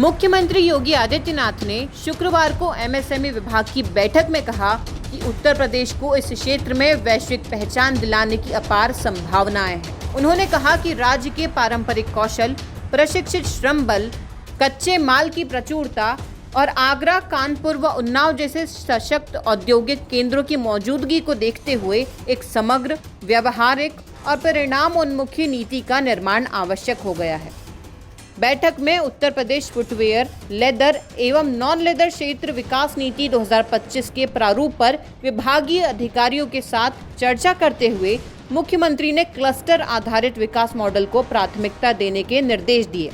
मुख्यमंत्री योगी आदित्यनाथ ने शुक्रवार को एमएसएमई विभाग की बैठक में कहा कि उत्तर प्रदेश को इस क्षेत्र में वैश्विक पहचान दिलाने की अपार संभावनाएं हैं। उन्होंने कहा कि राज्य के पारंपरिक कौशल, प्रशिक्षित श्रम बल, कच्चे माल की प्रचुरता और आगरा, कानपुर व उन्नाव जैसे सशक्त औद्योगिक केंद्रों की मौजूदगी को देखते हुए एक समग्र, व्यावहारिक और परिणामोन्मुखी नीति का निर्माण आवश्यक हो गया है। बैठक में उत्तर प्रदेश फुटवेयर, लेदर एवं नॉन लेदर क्षेत्र विकास नीति 2025 के प्रारूप पर विभागीय अधिकारियों के साथ चर्चा करते हुए मुख्यमंत्री ने क्लस्टर आधारित विकास मॉडल को प्राथमिकता देने के निर्देश दिए।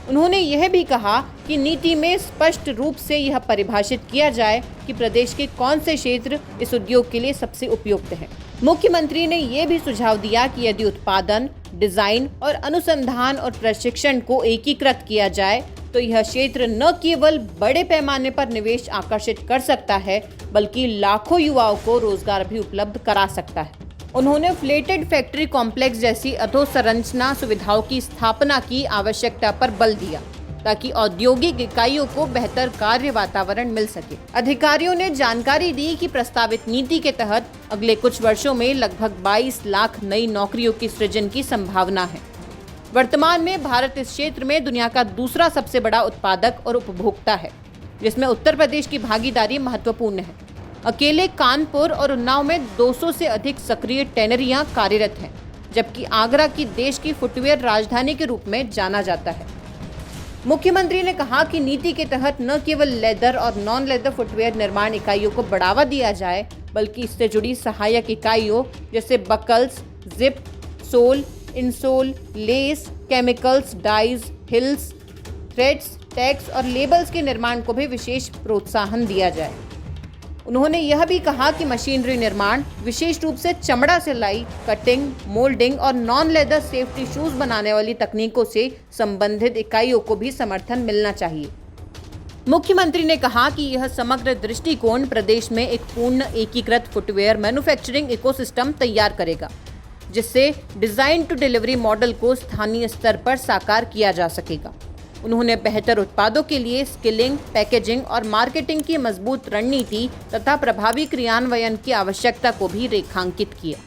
उन्होंने यह भी कहा कि नीति में स्पष्ट रूप से यह परिभाषित किया जाए कि प्रदेश के कौन से क्षेत्र इस उद्योग के लिए सबसे उपयुक्त हैं। मुख्यमंत्री ने यह भी सुझाव दिया कि यदि उत्पादन, डिजाइन और अनुसंधान और प्रशिक्षण को एकीकृत किया जाए तो यह क्षेत्र न केवल बड़े पैमाने पर निवेश आकर्षित कर सकता है बल्कि लाखों युवाओं को रोजगार भी उपलब्ध करा सकता है। उन्होंने फ्लेटेड फैक्ट्री कॉम्प्लेक्स जैसी अधोसंरचना सुविधाओं की स्थापना की आवश्यकता पर बल दिया ताकि औद्योगिक इकाइयों को बेहतर कार्य वातावरण मिल सके। अधिकारियों ने जानकारी दी कि प्रस्तावित नीति के तहत अगले कुछ वर्षों में लगभग 22 लाख नई नौकरियों की सृजन की संभावना है। वर्तमान में भारत इस क्षेत्र में दुनिया का दूसरा सबसे बड़ा उत्पादक और उपभोक्ता है, जिसमें उत्तर प्रदेश की भागीदारी महत्वपूर्ण है। अकेले कानपुर और उन्नाव में 200 से अधिक सक्रिय टैनरियां कार्यरत हैं, जबकि आगरा की देश की फुटवेयर राजधानी के रूप में जाना जाता है। मुख्यमंत्री ने कहा कि नीति के तहत न केवल लेदर और नॉन लेदर फुटवेयर निर्माण इकाइयों को बढ़ावा दिया जाए बल्कि इससे जुड़ी सहायक इकाइयों जैसे buckles, zip, sole, insole, lace, chemicals, dyes, heels, threads, tags और लेबल्स के निर्माण को भी विशेष प्रोत्साहन दिया जाए। उन्होंने यह भी कहा कि मशीनरी निर्माण, विशेष रूप से चमड़ा सिलाई, कटिंग, मोल्डिंग और नॉन लेदर सेफ्टी शूज बनाने वाली तकनीकों से संबंधित इकाइयों को भी समर्थन मिलना चाहिए। मुख्यमंत्री ने कहा कि यह समग्र दृष्टिकोण प्रदेश में एक पूर्ण एकीकृत फुटवेयर मैन्युफैक्चरिंग इकोसिस्टम तैयार करेगा, जिससे डिजाइन टू डिलीवरी मॉडल को स्थानीय स्तर पर साकार किया जा सकेगा। उन्होंने बेहतर उत्पादों के लिए स्किलिंग, पैकेजिंग और मार्केटिंग की मजबूत रणनीति तथा प्रभावी क्रियान्वयन की आवश्यकता को भी रेखांकित किया।